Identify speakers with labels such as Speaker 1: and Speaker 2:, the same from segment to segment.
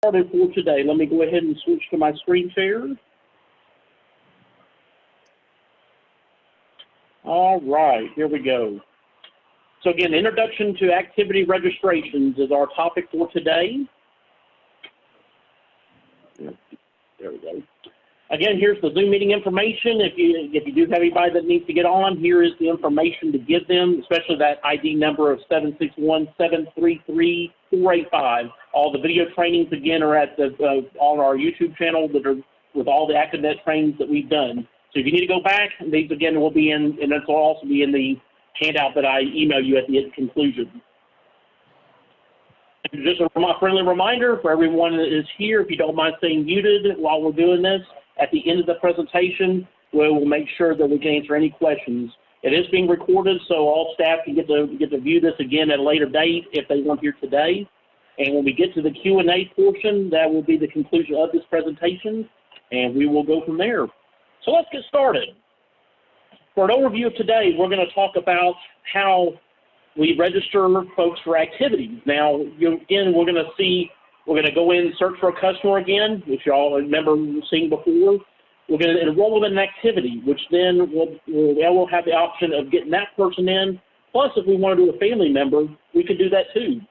Speaker 1: Started for today. Let me go ahead and switch to my screen share. All right, here we go. So again, introduction to activity registrations is our topic for today. There we go. Again, here's the Zoom meeting information. If you do have anybody that needs to get on, here is the information to give them, especially that ID number of 761-733-485. All the video trainings, again, are at on our YouTube channel that are with all the ActiveNET trainings that we've done. So if you need to go back, these, again, will be in, and this will also be in the handout that I email you at the conclusion. And just a friendly reminder for everyone that is here, if you don't mind staying muted while we're doing this, at the end of the presentation, we will make sure that we can answer any questions. It is being recorded, so all staff can get to view this again at a later date if they weren't here today. And when we get to the Q&A portion, that will be the conclusion of this presentation, and we will go from there. So let's get started. For an overview of today, we're going to talk about how we register folks for activities. Now, again, we're going to go in and search for a customer again, which you all remember seeing before. We're going to enroll them in an activity, which then we'll have the option of getting that person in. Plus, if we want to do a family member, we can do that too.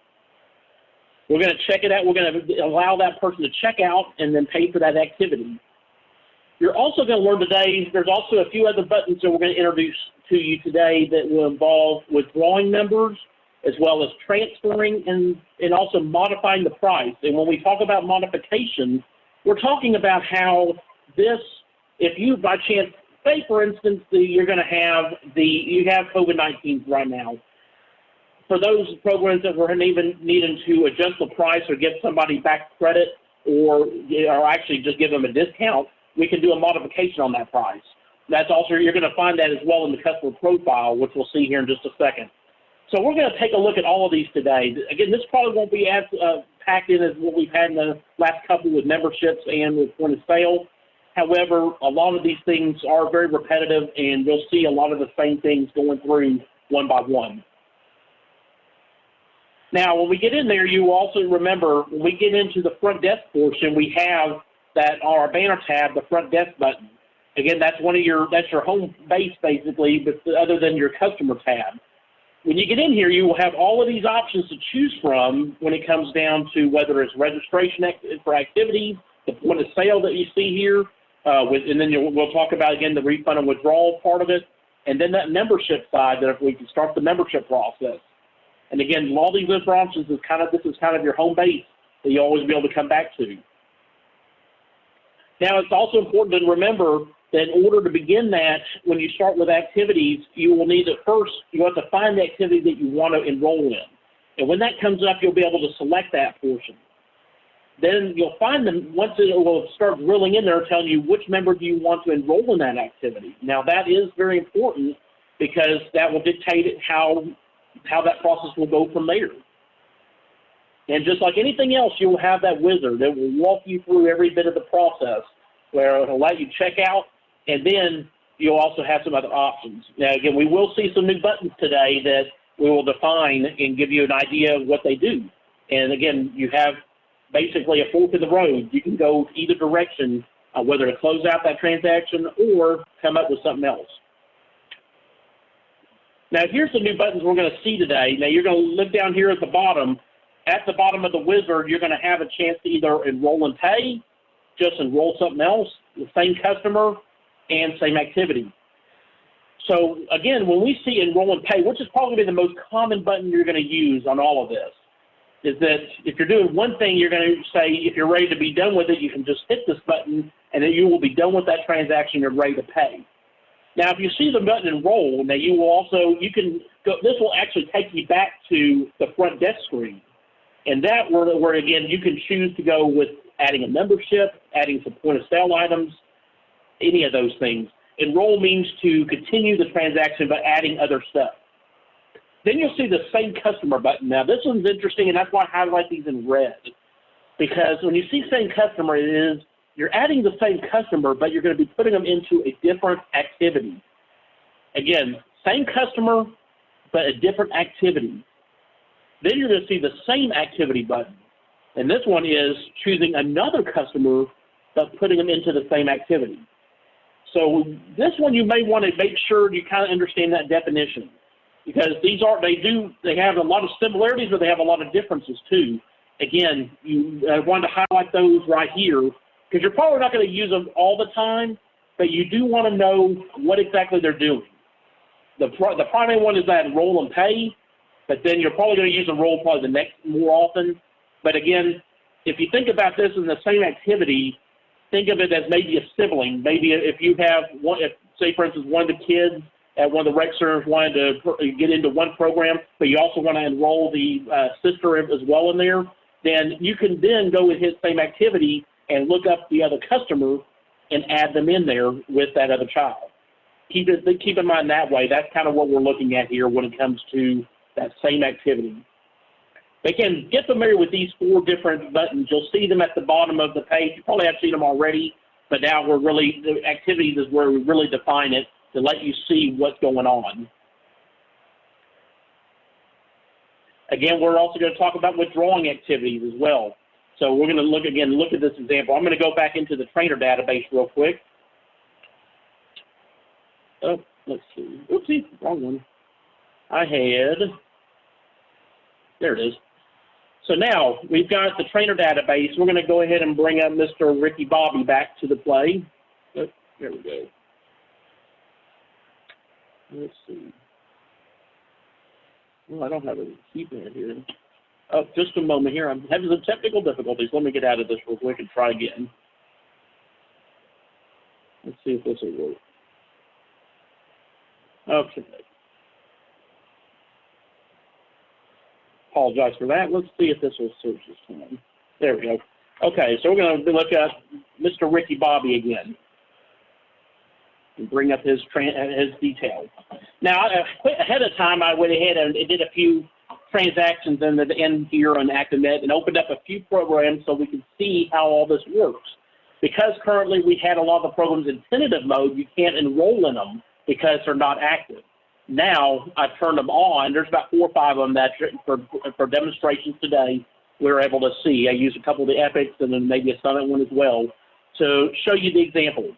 Speaker 1: We're going to check it out. We're going to allow that person to check out and then pay for that activity. You're also going to learn today, there's also a few other buttons that we're going to introduce to you today that will involve withdrawing members, as well as transferring and also modifying the price. And when we talk about modification, we're talking about how this, if you by chance, say for instance, you have COVID-19 right now. For those programs that we're even needing to adjust the price or give somebody back credit or actually just give them a discount, we can do a modification on that price. That's also, you're going to find that as well in the customer profile, which we'll see here in just a second. So we're going to take a look at all of these today. Again, this probably won't be as packed in as what we've had in the last couple with memberships and with point of sale. However, a lot of these things are very repetitive, and you'll see a lot of the same things going through one by one. Now, when we get in there, you also remember, when we get into the front desk portion, we have that on our banner tab, the front desk button. Again, that's your home base basically, but other than your customer tab. When you get in here, you will have all of these options to choose from when it comes down to whether it's registration for activities, the point of sale that you see here, and then we'll talk about, again, the refund and withdrawal part of it, and then that membership side, that if we can start the membership process. And again, all these other options this is kind of your home base that you always be able to come back to. Now, it's also important to remember that in order to begin that, when you start with activities, you will need to you have to find the activity that you want to enroll in. And when that comes up, you'll be able to select that portion. Then you'll find them, once it will start drilling in there, telling you which member do you want to enroll in that activity. Now, that is very important because that will dictate how that process will go from there. And just like anything else, you will have that wizard that will walk you through every bit of the process, where it will let you check out, and then you'll also have some other options. Now, again, we will see some new buttons today that we will define and give you an idea of what they do. And again, you have basically a fork in the road. You can go either direction, whether to close out that transaction or come up with something else. Now, here's the new buttons we're going to see today. Now, you're going to look down here at the bottom. At the bottom of the wizard, you're going to have a chance to either enroll and pay, just enroll something else, the same customer, and same activity. So again, when we see enroll and pay, which is probably the most common button you're going to use on all of this, is that if you're doing one thing, you're going to say, if you're ready to be done with it, you can just hit this button, and then you will be done with that transaction, you're ready to pay. Now, if you see the button enroll, now you will also, this will actually take you back to the front desk screen. And that where again, you can choose to go with adding a membership, adding some point of sale items, any of those things. Enroll means to continue the transaction by adding other stuff. Then you'll see the same customer button. Now, this one's interesting, and that's why I highlight these in red. Because when you see same customer, you're adding the same customer, but you're going to be putting them into a different activity. Again, same customer, but a different activity. Then you're going to see the same activity button. And this one is choosing another customer but putting them into the same activity. So this one you may want to make sure you kind of understand that definition, because these are, they have a lot of similarities, but they have a lot of differences too. Again, you wanted to highlight those right here, because you're probably not going to use them all the time, but you do want to know what exactly they're doing. The primary one is that Enroll and Pay, but then you're probably going to use Enroll probably the next more often. But again, if you think about this in the same activity, think of it as maybe a sibling. Maybe if you have one, say for instance, one of the kids at one of the rec centers wanted to get into one program, but you also want to enroll the sister as well in there, then you can then go with his same activity and look up the other customer and add them in there with that other child. Keep in mind that way. That's kind of what we're looking at here when it comes to that same activity. Again, get familiar with these 4 different buttons. You'll see them at the bottom of the page. You probably have seen them already, but now the activities is where we really define it to let you see what's going on. Again, we're also going to talk about withdrawing activities as well. So we're going to look at this example. I'm going to go back into the trainer database real quick. Oh, let's see. Oopsie, wrong one. There it is. So now we've got the trainer database. We're going to go ahead and bring up Mr. Ricky Bobby back to the play. Oh, there we go. Let's see. Well, I don't have a keypad here. Oh, just a moment here. I'm having some technical difficulties. Let me get out of this real quick and try again. Let's see if this will work. Okay. Apologize for that. Let's see if this will search this time. There we go. Okay, so we're going to look at Mr. Ricky Bobby again and bring up his details. Now, ahead of time, I went ahead and did a few transactions in the end here on ActiveNET and opened up a few programs so we could see how all this works. Because currently we had a lot of the programs in tentative mode, you can't enroll in them because they're not active. Now I've turned them on. There's about 4 or 5 of them that for demonstrations today we were able to see. I used a couple of the epics and then maybe a Summit one as well to show you the example.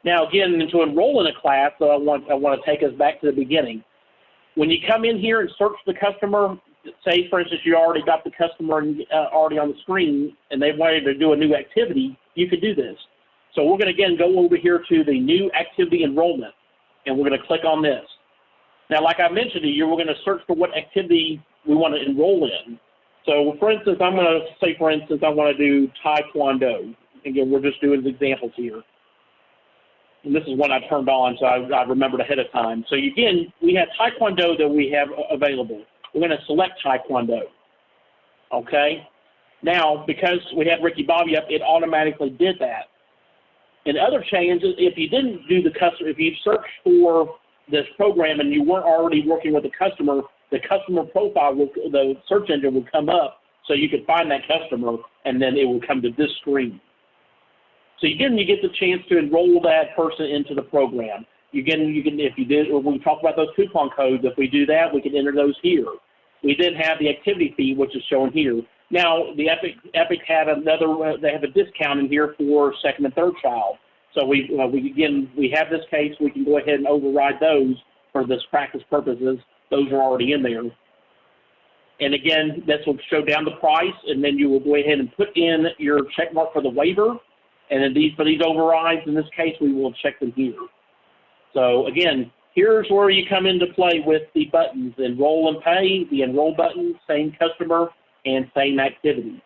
Speaker 1: Now again, to enroll in a class, I want to take us back to the beginning. When you come in here and search the customer, say for instance you already got the customer already on the screen and they wanted to do a new activity, you could do this. So we're going to again go over here to the new activity enrollment and we're going to click on this. Now, like I mentioned to you, we're going to search for what activity we want to enroll in. So, for instance, I'm going to say, for instance, I want to do Taekwondo. Again, we're just doing examples here. And this is one I turned on, so I remembered ahead of time. So, again, we have Taekwondo that we have available. We're going to select Taekwondo. Okay? Now, because we have Ricky Bobby up, it automatically did that. In other changes, if you didn't do the customer, if you searched for this program and you weren't already working with the customer profile, the search engine will come up so you could find that customer and then it will come to this screen. So again, you get the chance to enroll that person into the program. You can if you did, or we talk about those coupon codes, if we do that, we can enter those here. We then have the activity fee, which is shown here. Now, the Epic had another, they have a discount in here for second and third child. So we have this case, we can go ahead and override those for this practice purposes. Those are already in there. And again, this will show down the price, and then you will go ahead and put in your check mark for the waiver. And then for these overrides, in this case, we will check them here. So again, here's where you come into play with the buttons, Enroll and Pay, the Enroll button, same customer, and same activity.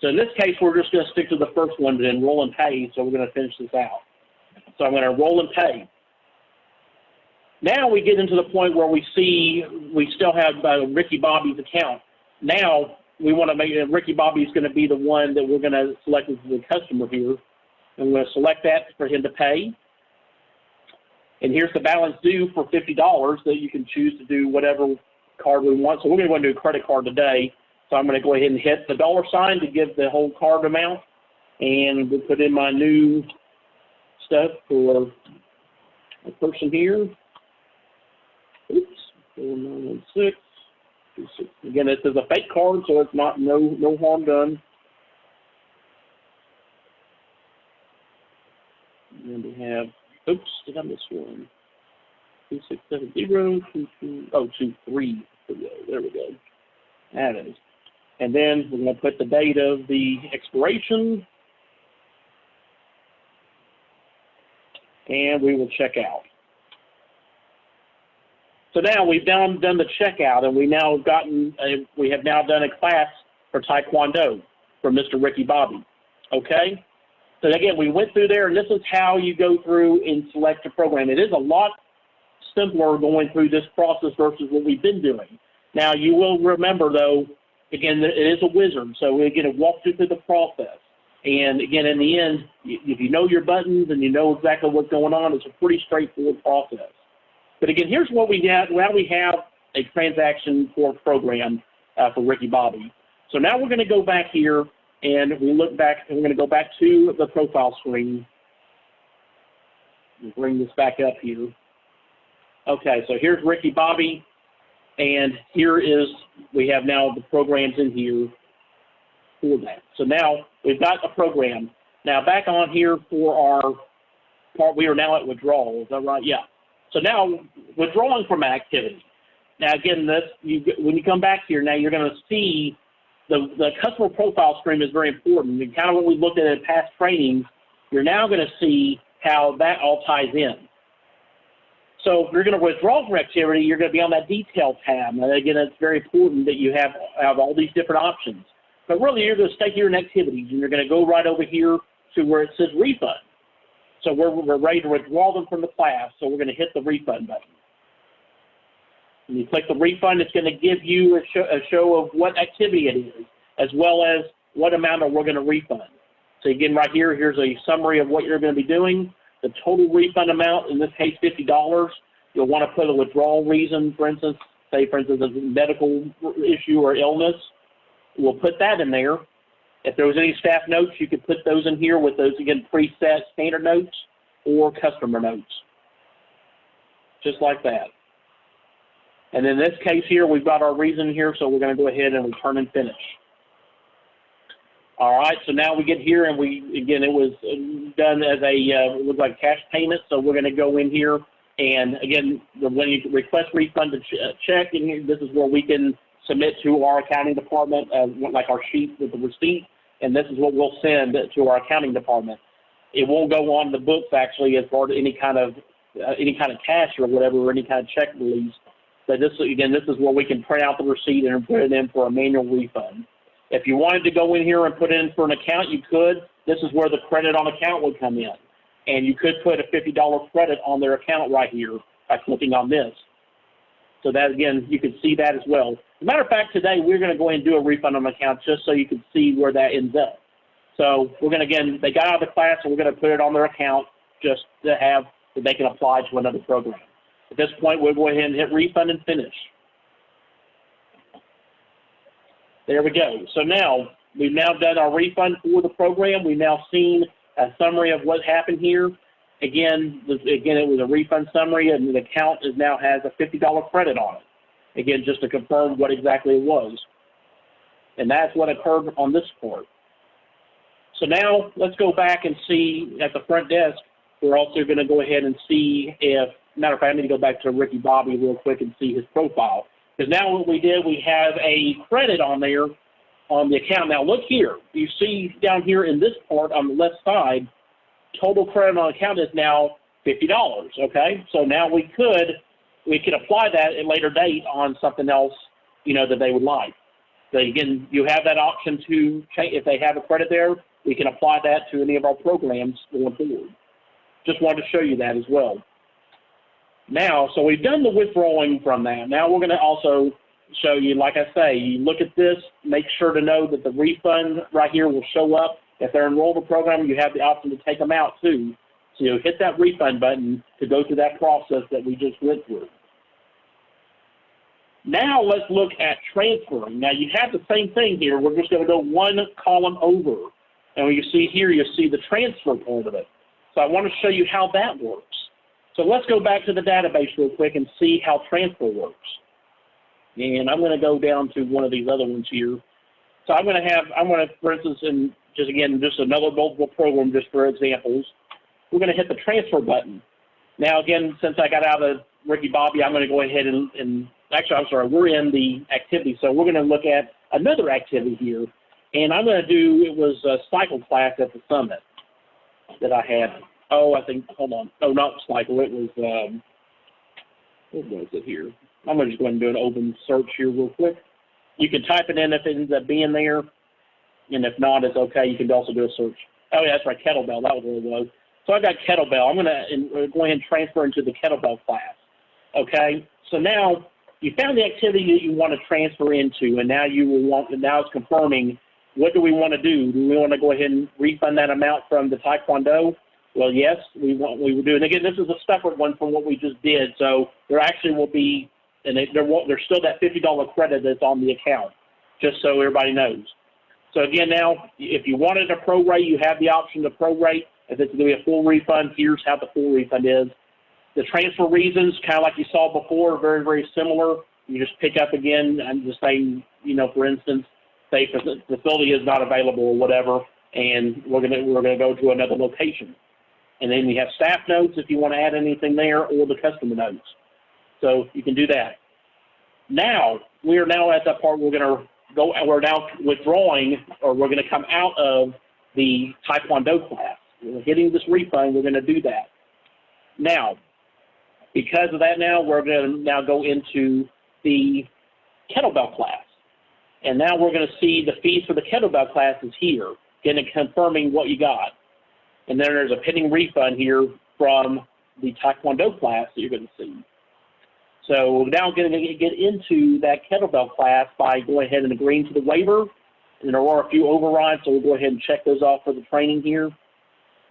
Speaker 1: So in this case, we're just going to stick to the first one, the Enroll and Pay, so we're going to finish this out. So I'm going to Enroll and Pay. Now we get into the point where we see we still have Ricky Bobby's account. Now we want to make Ricky Bobby's going to be the one that we're going to select as the customer here. And we're going to select that for him to pay. And here's the balance due for $50 that you can choose to do whatever card we want. So we're going to go into a credit card today. So I'm going to go ahead and hit the $ to give the whole card amount. And we'll put in my new stuff for a person here. Oops, 4916. Again, this is a fake card, so it's not no harm done. did I miss one? 2670 23. There we go. That is. And then we're going to put the date of the expiration. And we will check out. So now we've done the checkout, and we have now done a class for Taekwondo for Mr. Ricky Bobby. Okay? So again, we went through there, and this is how you go through and select a program. It is a lot simpler going through this process versus what we've been doing. Now, you will remember, though, again, it is a wizard, so we're going to walk you through the process. And again, in the end, if you know your buttons and you know exactly what's going on, it's a pretty straightforward process. But again, here's what we have. Now we have a transaction for program for Ricky Bobby. So now we're going to go back here and we look back, and we're going to go back to the profile screen. We'll bring this back up here. Okay, so here's Ricky Bobby, and we have now the programs in here for that. So now we've got a program. Now back on here for our part, we are now at withdrawal. Is that right? Yeah. So now withdrawing from activity. Now again, when you come back here, now you're going to see the customer profile screen is very important. And kind of what we looked at in past trainings, you're now going to see how that all ties in. So if you're going to withdraw from activity, you're going to be on that detail tab. And again, it's very important that you have all these different options. But really, you're going to stay here in activities, and you're going to go right over here to where it says refund. So we're ready to withdraw them from the class, so we're going to hit the refund button. When you click the refund, it's going to give you a show of what activity it is, as well as what amount we're going to refund. So again, right here, here's a summary of what you're going to be doing. The total refund amount, in this case, $50. You'll want to put a withdrawal reason, for instance, say, for instance, a medical issue or illness. We'll put that in there. If there was any staff notes, you could put those in here with those, again, preset standard notes or customer notes, just like that. And in this case here, we've got our reason here, so we're going to go ahead and return and finish. All right, so now we get here, and it was done as it was like cash payment, so we're going to go in here, and again, when you request refund to check, and this is where we can submit to our accounting department, like our sheet with the receipt, and this is what we'll send to our accounting department. It won't go on the books actually as far as any kind of cash or whatever, or any kind of check release. But this is where we can print out the receipt and put it in for a manual refund. If you wanted to go in here and put it in for an account, you could. This is where the credit on account would come in, and you could put a $50 credit on their account right here by clicking on this. So that, again, you can see that as well. As a matter of fact, today we're going to go ahead and do a refund on account just so you can see where that ends up. So we're going to, again, they got out of the class, and we're going to put it on their account just to have that they can apply to another program. At this point, we'll go ahead and hit refund and finish. There we go. So now we've now done our refund for the program. We've now seen a summary of what happened here. Again, it was a refund summary, and the account now has a $50 credit on it. Again, just to confirm what exactly it was. And that's what occurred on this part. So now let's go back and see at the front desk. We're also going to go ahead and see if, matter of fact, I need to go back to Ricky Bobby real quick and see his profile. Because now what we did, we have a credit on there on the account. Now look here. You see down here in this part on the left side, total credit on account is now $50, okay? So now we could apply that at a later date on something else, that they would like. So again, you have that option to change. If they have a credit there, we can apply that to any of our programs going forward. Just wanted to show you that as well. Now, so we've done the withdrawing from that. Now we're going to also show you, like I say, you look at this, make sure to know that the refund right here will show up. If they're enrolled in the program, you have the option to take them out too. So you'll hit that refund button to go through that process that we just went through. Now let's look at transferring. Now you have the same thing here. We're just going to go one column over. And when you see here, you'll see the transfer part of it. So I want to show you how that works. So let's go back to the database real quick and see how transfer works. And I'm going to go down to one of these other ones here. So I'm going to, for instance, and just another multiple program just for examples, we're going to hit the transfer button. Now, again, since I got out of Ricky Bobby, I'm going to go ahead and actually, I'm sorry, we're in the activity. So we're going to look at another activity here. And I'm going to do, it was a cycle class at the summit that I had. Oh, I think, hold on. Oh, not cycle. It was, what was it here? I'm going to just go ahead and do an open search here real quick. You can type it in if it ends up being there. And if not, it's okay. You can also do a search. Oh, yeah, that's right, kettlebell. That was what it was. So I got kettlebell. I'm going to go ahead and transfer into the kettlebell class. Okay? So now you found the activity that you want to transfer into, and now now it's confirming, what do we want to do? Do we want to go ahead and refund that amount from the Taekwondo? Well, yes, we will do. And again, this is a separate one from what we just did. So there actually will be, and there's still that $50 credit that's on the account, just so everybody knows. So again, now, if you wanted to prorate, you have the option to prorate. If it's going to be a full refund, here's how the full refund is. The transfer reasons, kind of like you saw before, are very, very similar. You just pick up again and just say, for instance, say the facility is not available or whatever, and we're gonna go to another location. And then you have staff notes if you want to add anything there, or the customer notes. So you can do that. Now, we are now at that part we're now withdrawing, or we're going to come out of the Taekwondo class. We're getting this refund, we're going to do that. Now, because of that now, we're going to now go into the kettlebell class. And now we're going to see the fees for the kettlebell class is here, getting confirming what you got. And then there's a pending refund here from the Taekwondo class that you're going to see. So we're now going to get into that kettlebell class by going ahead and agreeing to the waiver. And there are a few overrides, so we'll go ahead and check those off for the training here.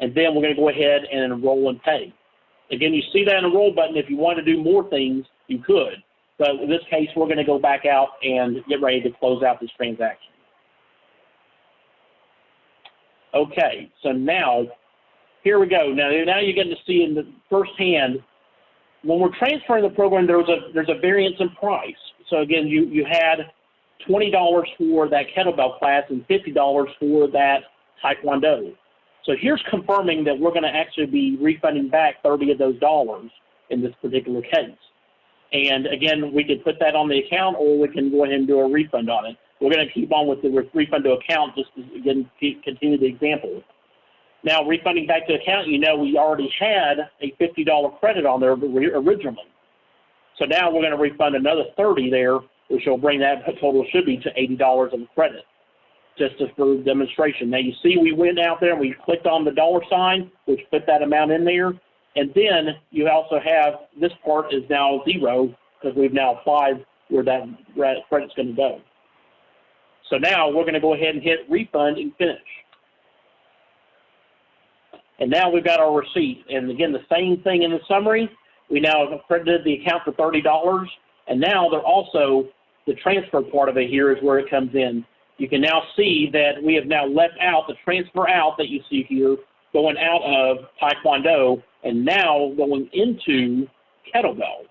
Speaker 1: And then we're going to go ahead and enroll and pay. Again, you see that enroll button. If you want to do more things, you could. But in this case, we're going to go back out and get ready to close out this transaction. Okay, so now, here we go. Now you're getting to see in the firsthand, when we're transferring the program, there's a variance in price. So again, you had $20 for that kettlebell class and $50 for that Taekwondo. So here's confirming that we're going to actually be refunding back 30 of those dollars in this particular case. And again, we could put that on the account, or we can go ahead and do a refund on it. We're going to keep on with the refund to account just to, again, continue the example. Now, refunding back to account, we already had a $50 credit on there originally. So now we're going to refund another 30 there, which will bring that total should be to $80 of credit, just for demonstration. Now, you see we went out there and we clicked on the dollar sign, which put that amount in there. And then you also have this part is now zero because we've now applied where that credit's going to go. So now we're going to go ahead and hit refund and finish. And now we've got our receipt. And again, the same thing in the summary. We now have credited the account for $30. And now they're also, the transfer part of it here is where it comes in. You can now see that we have now left out the transfer out that you see here, going out of Taekwondo and now going into kettlebell.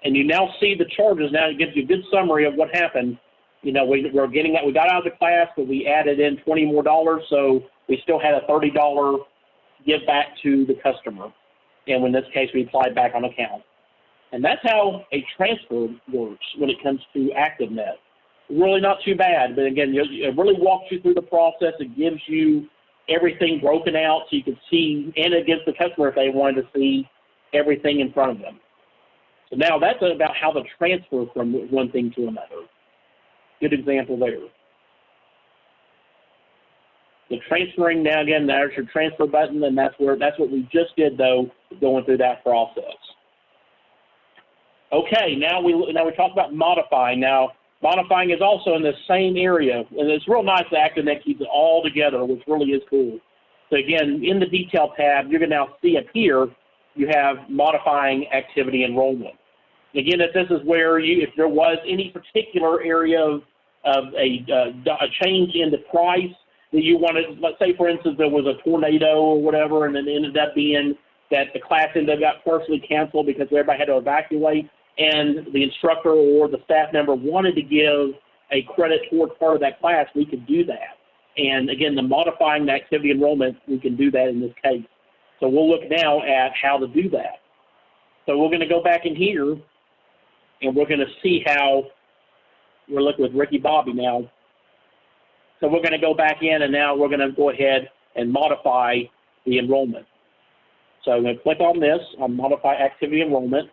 Speaker 1: And you now see the charges. Now it gives you a good summary of what happened. We got out of the class, but we added in $20 more, so we still had a $30 give back to the customer. And in this case, we applied back on account. And that's how a transfer works when it comes to ActiveNET. Really not too bad, but again, it really walks you through the process. It gives you everything broken out so you can see, and it gives the customer, if they wanted to see, everything in front of them. So now that's about how to transfer from one thing to another. Good example there. The transferring, now again, there's your transfer button, and that's what we just did, though, going through that process. Okay, now we talk about modifying. Now, modifying is also in the same area, and it's real nice that ActiveNET keeps it all together, which really is cool. So again, in the detail tab, you're going to now see up here, you have modifying activity enrollment. Again, if this is where if there was any particular area of a change in the price that you wanted, let's say for instance there was a tornado or whatever, and then it ended up being that the class got partially canceled because everybody had to evacuate, and the instructor or the staff member wanted to give a credit toward part of that class, we could do that. And again, the modifying the activity enrollment, we can do that in this case. So we'll look now at how to do that. So we're going to go back in here, and we're going to see how we're looking with Ricky Bobby now. So we're going to go back in, and now we're going to go ahead and modify the enrollment. So I'm going to click on this, on Modify Activity Enrollment.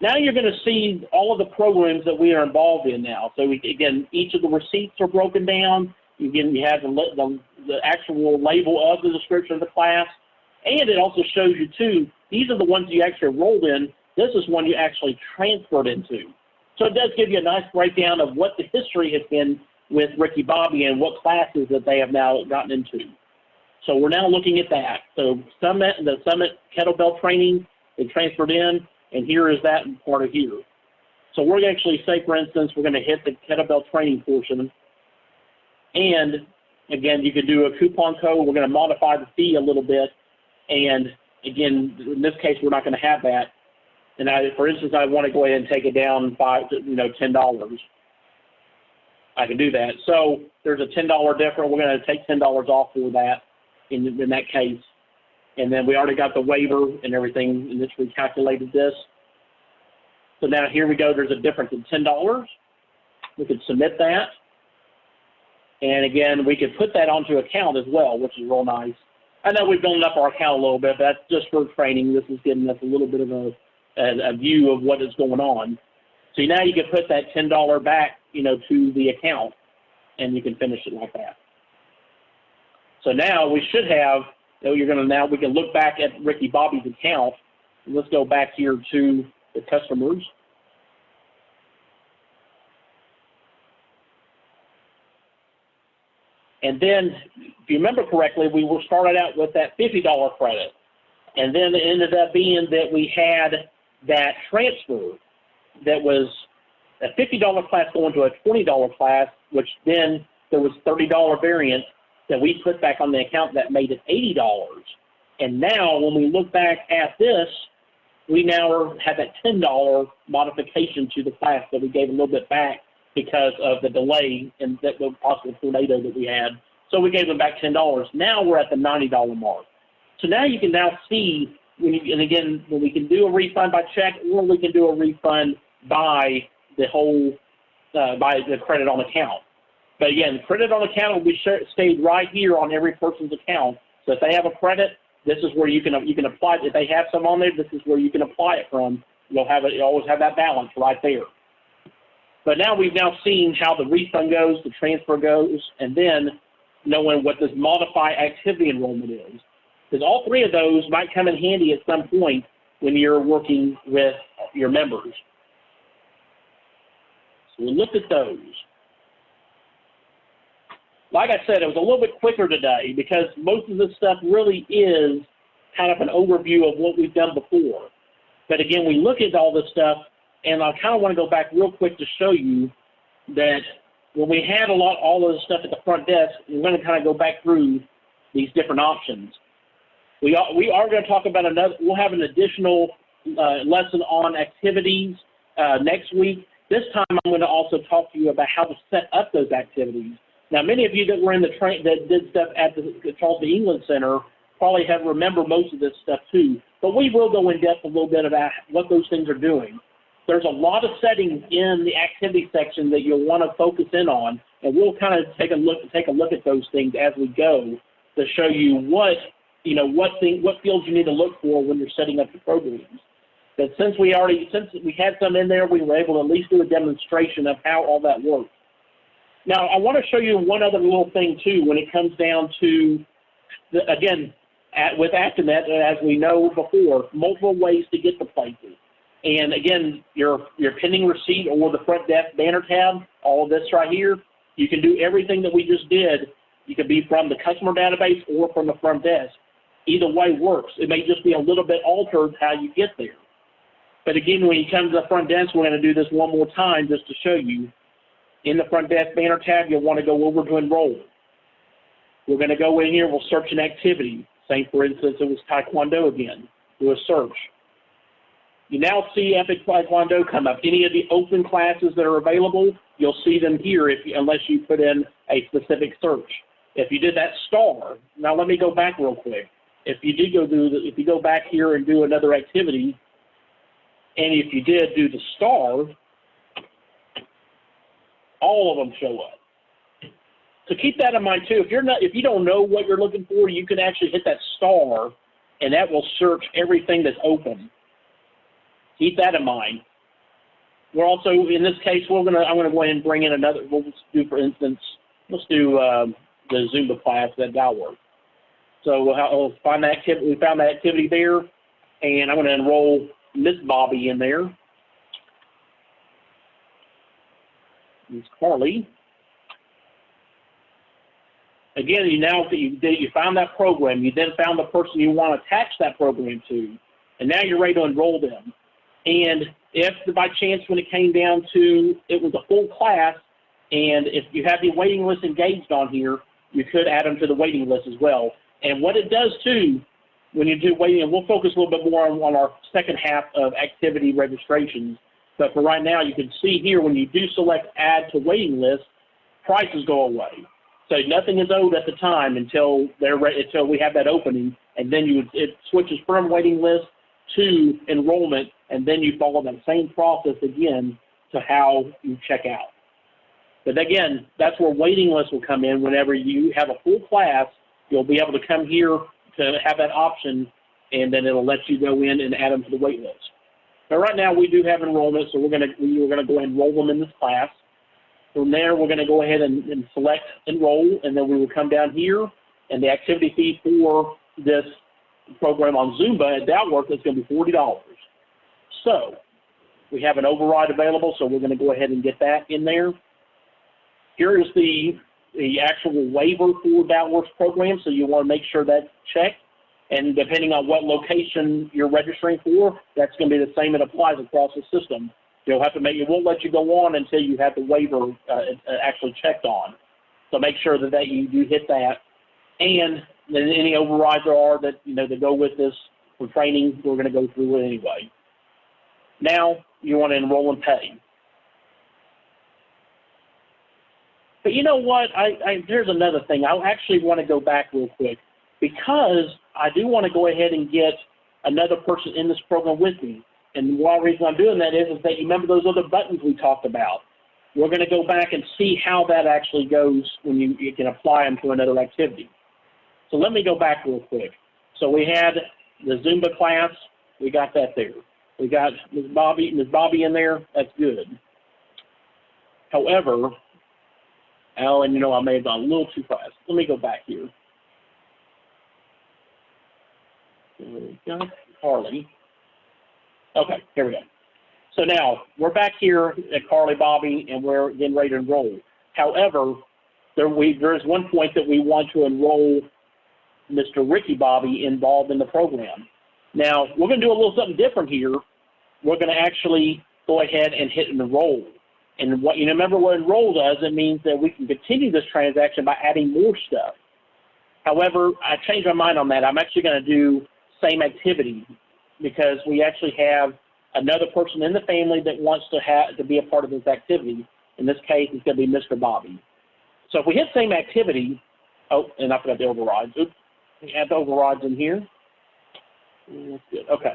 Speaker 1: Now you're going to see all of the programs that we are involved in now. So again, each of the receipts are broken down. Again, you have the actual label of the description of the class. And it also shows you, too, these are the ones you actually enrolled in. This is one you actually transferred into. So it does give you a nice breakdown of what the history has been with Ricky Bobby and what classes that they have now gotten into. So we're now looking at that. So the Summit kettlebell training, they transferred in, and here is that part of here. So we're going to actually say, for instance, we're going to hit the kettlebell training portion. And again, you could do a coupon code. We're going to modify the fee a little bit. And again, in this case, we're not going to have that. And for instance, I want to go ahead and take it down by, $10. I can do that. So there's a $10 difference. We're going to take $10 off for that in that case. And then we already got the waiver and everything in which we calculated this. So now here we go. There's a difference in $10. We could submit that. And again, we could put that onto account as well, which is real nice. I know we've built up our account a little bit, but that's just for training. This is giving us a little bit of a view of what is going on. So now you can put that $10 back, to the account, and you can finish it like that. So now we should have, we can look back at Ricky Bobby's account. And let's go back here to the customers. And then, if you remember correctly, we were started out with that $50 credit. And then it ended up being that we had that transfer that was a $50 class going to a $20 class, which then there was $30 variance that we put back on the account that made it $80. And now, when we look back at this, we now have that $10 modification to the class that we gave a little bit back because of the delay and the possible tornado that we had. So we gave them back $10. Now we're at the $90 mark. So now you can now see, and again, when we can do a refund by check, or we can do a refund by the whole, by the credit on account. But again, credit on account will be stayed right here on every person's account. So if they have a credit, this is where you can apply. If they have some on there, this is where you can apply it from. You'll always have that balance right there. But now we've seen how the refund goes, the transfer goes, and then knowing what this modify activity enrollment is. Because all three of those might come in handy at some point when you're working with your members. So we looked at those. Like I said, it was a little bit quicker today because most of this stuff really is kind of an overview of what we've done before. But again, we look at all this stuff, and I kind of want to go back real quick to show you that when we had all of this stuff at the front desk, we're going to kind of go back through these different options. We are going to talk about we'll have an additional lesson on activities next week. This time I'm going to also talk to you about how to set up those activities. Now, many of you that were in the that did stuff at the Charles B. England Center probably remember most of this stuff too, but we will go in depth a little bit about what those things are doing. There's a lot of settings in the activity section that you'll want to focus in on, and we'll kind of take a look at those things as we go to show you what fields you need to look for when you're setting up the programs. But since we had some in there, we were able to at least do a demonstration of how all that works. Now, I want to show you one other little thing too when it comes down to, with ActiveNET, as we know before, multiple ways to get to places. And again, your pending receipt or the front desk banner tab, all of this right here, you can do everything that we just did. You could be from the customer database or from the front desk. Either way works. It may just be a little bit altered how you get there. But again, when you come to the front desk, we're going to do this one more time just to show you. In the front desk banner tab, you'll want to go over to Enroll. We're going to go in here. We'll search an activity. Say, for instance, it was Taekwondo again. Do a search. You now see Epic Taekwondo come up. Any of the open classes that are available, you'll see them here unless you put in a specific search. If you did that star, now let me go back real quick. if you did if you go back here and do another activity, and if you did do the star, all of them show up. So keep that in mind too. If you don't know what you're looking for, you can actually hit that star, and that will search everything that's open. Keep that in mind. We're also, in this case, I'm gonna go ahead and bring in another. We'll do, for instance, let's do the Zumba class that work. So we'll find that activity. We found that activity there, and I'm going to enroll Miss Bobby in there. Miss Carly. Again, you found that program. You then found the person you want to attach that program to, and now you're ready to enroll them. And if by chance when it came down to it was a full class, and if you have the waiting list engaged on here, you could add them to the waiting list as well. And what it does too, when you do waiting, and we'll focus a little bit more on our second half of activity registrations, but for right now, you can see here when you do select add to waiting list, prices go away. So nothing is owed at the time until we have that opening, and then it switches from waiting list to enrollment, and then you follow that same process again to how you check out. But again, that's where waiting lists will come in. Whenever you have a full class, you'll be able to come here to have that option, and then it'll let you go in and add them to the wait list. But right now we do have enrollment, so we're gonna go ahead and enroll them in this class. From there, we're gonna go ahead and select enroll, and then we will come down here, and the activity fee for this program on Zumba at Dalworth is gonna be $40. So we have an override available, so we're gonna go ahead and get that in there. Here is the actual waiver for Dalworth's program, so you want to make sure that's checked. And depending on what location you're registering for, that's going to be the same. It applies across the system. It won't let you go on until you have the waiver actually checked on. So make sure that you do hit that. And then any overrides there are that that go with this for training, we're going to go through it anyway. Now you want to enroll and pay. But you know what? There's another thing. I actually want to go back real quick because I do want to go ahead and get another person in this program with me. And one reason I'm doing that is that you remember those other buttons we talked about. We're going to go back and see how that actually goes when you can apply them to another activity. So let me go back real quick. So we had the Zumba class. We got that there. We got Ms. Bobby in there. That's good. However, and I may have gone a little too fast. Let me go back here. We got Carly. Okay, here we go. So now we're back here at Carly Bobby, and we're getting ready to enroll. However, there is one point that we want to enroll Mr. Ricky Bobby involved in the program. Now we're going to do a little something different here. We're going to actually go ahead and hit enroll. And remember what enroll does, it means that we can continue this transaction by adding more stuff. However, I changed my mind on that. I'm actually going to do same activity because we actually have another person in the family that wants to be a part of this activity. In this case, it's going to be Mr. Bobby. So if we hit same activity, and I forgot the overrides. Oops, we add the overrides in here. That's good. Okay.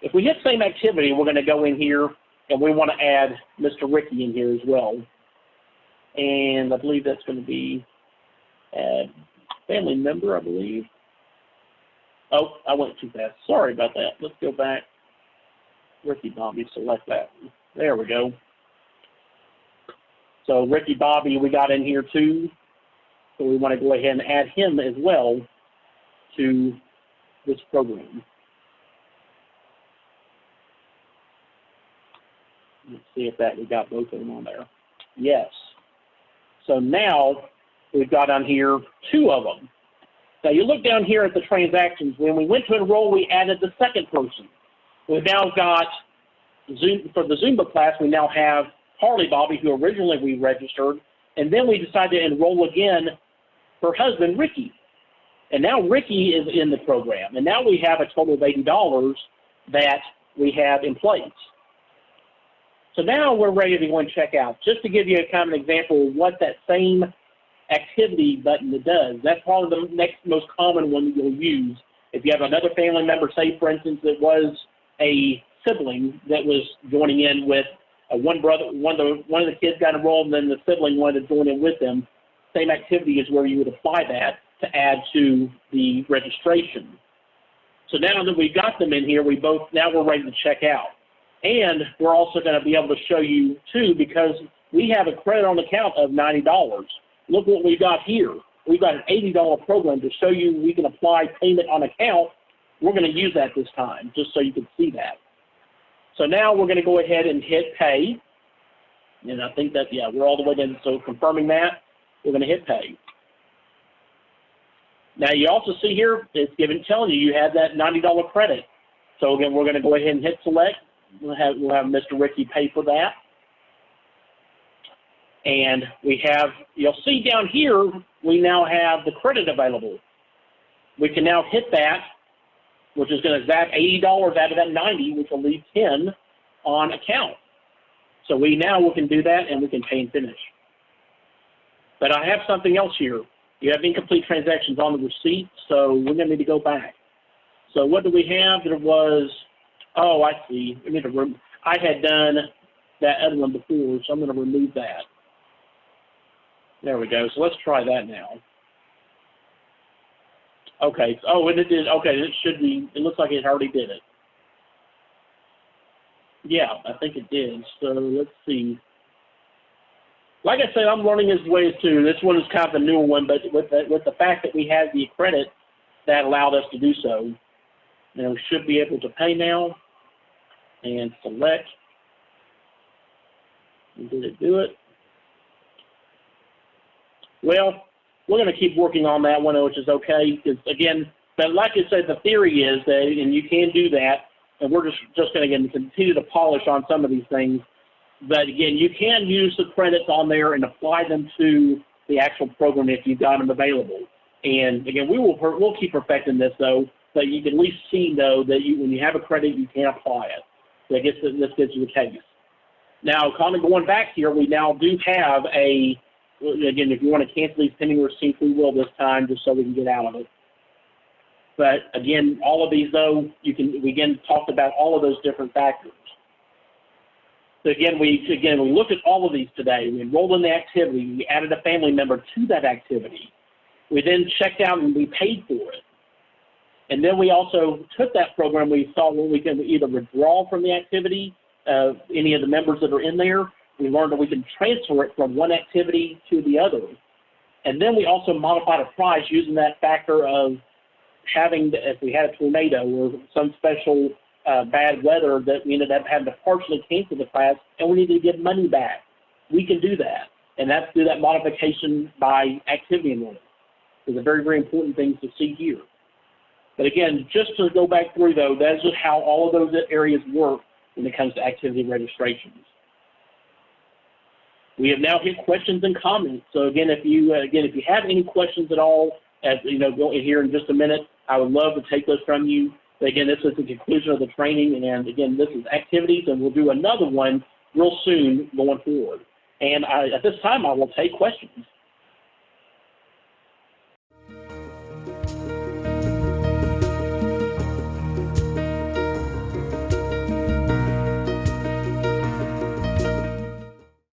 Speaker 1: If we hit same activity, we're going to go in here, and we want to add Mr. Ricky in here as well. And I believe that's going to be a family member, I believe. Oh, I went too fast. Sorry about that. Let's go back. Ricky Bobby, select that. There we go. So Ricky Bobby we got in here too. So we want to go ahead and add him as well to this program. Let's see if we got both of them on there. Yes. So now we've got on here 2 of them. Now you look down here at the transactions. When we went to enroll, we added the second person. We've now got, for the Zumba class, we now have Harley Bobby, who originally we registered, and then we decided to enroll again her husband, Ricky. And now Ricky is in the program. And now we have a total of $80 that we have in place. So now we're ready to go and check out. Just to give you a kind of an example of what that same activity button does. That's probably the next most common one that you'll use. If you have another family member, say for instance it was a sibling that was joining in with one of the kids got enrolled, and then the sibling wanted to join in with them, same activity is where you would apply that to add to the registration. So now that we've got them in here, now we're ready to check out. And we're also going to be able to show you too, because we have a credit on account of $90. Look what we've got here. We've got an $80 program to show you we can apply payment on account. We're going to use that this time, just so you can see that. So now we're going to go ahead and hit pay. And I think that, yeah, we're all the way in. So confirming that, we're going to hit pay. Now you also see here, it's telling you have that $90 credit. So again, we're going to go ahead and hit select. We'll have Mr. Ricky pay for that. And you'll see down here, we now have the credit available. We can now hit that, which is going to zap $80 out of that 90, which will leave 10 on account. So we can do that, and we can pay and finish. But I have something else here. You have incomplete transactions on the receipt, so we're going to need to go back. So what do we have? There was, oh, I see. I had done that other one before, so I'm going to remove that. There we go. So let's try that now. Okay. Oh, and it did. Okay, it should be. It looks like it already did it. Yeah, I think it did. So let's see. Like I said, I'm learning his ways too. This one is kind of a newer one, but with the fact that we had the credit, that allowed us to do so. We should be able to pay now and select. And did it do it? Well, we're going to keep working on that one, which is okay, because again, but like I said, the theory is that, and you can do that, and we're just going to continue to polish on some of these things. But again, you can use the credits on there and apply them to the actual program if you've got them available. And again, we'll keep perfecting this though, so you can at least see though that when you have a credit, you can apply it. So this gets you the case. Now, kind of going back here, we now do have again, if you want to cancel these pending receipts, we will this time, just so we can get out of it. But again, all of these though, we again talked about all of those different factors. So again, we looked at all of these today. We enrolled in the activity. We added a family member to that activity. We then checked out and we paid for it. And then we also took that program. We saw where we can either withdraw from the activity, any of the members that are in there. We learned that we can transfer it from one activity to the other. And then we also modified a price using that factor of if we had a tornado or some special bad weather that we ended up having to partially cancel the class and we needed to get money back. We can do that. And that's through that modification by activity enrollment. It's a very, very important thing to see here. But again, just to go back through though, that's just how all of those areas work when it comes to activity registrations. We have now hit questions and comments. So again, if you have any questions at all, go here in just a minute, I would love to take those from you. But again, this is the conclusion of the training, and again, this is activities, and we'll do another one real soon going forward. And at this time, I will take questions.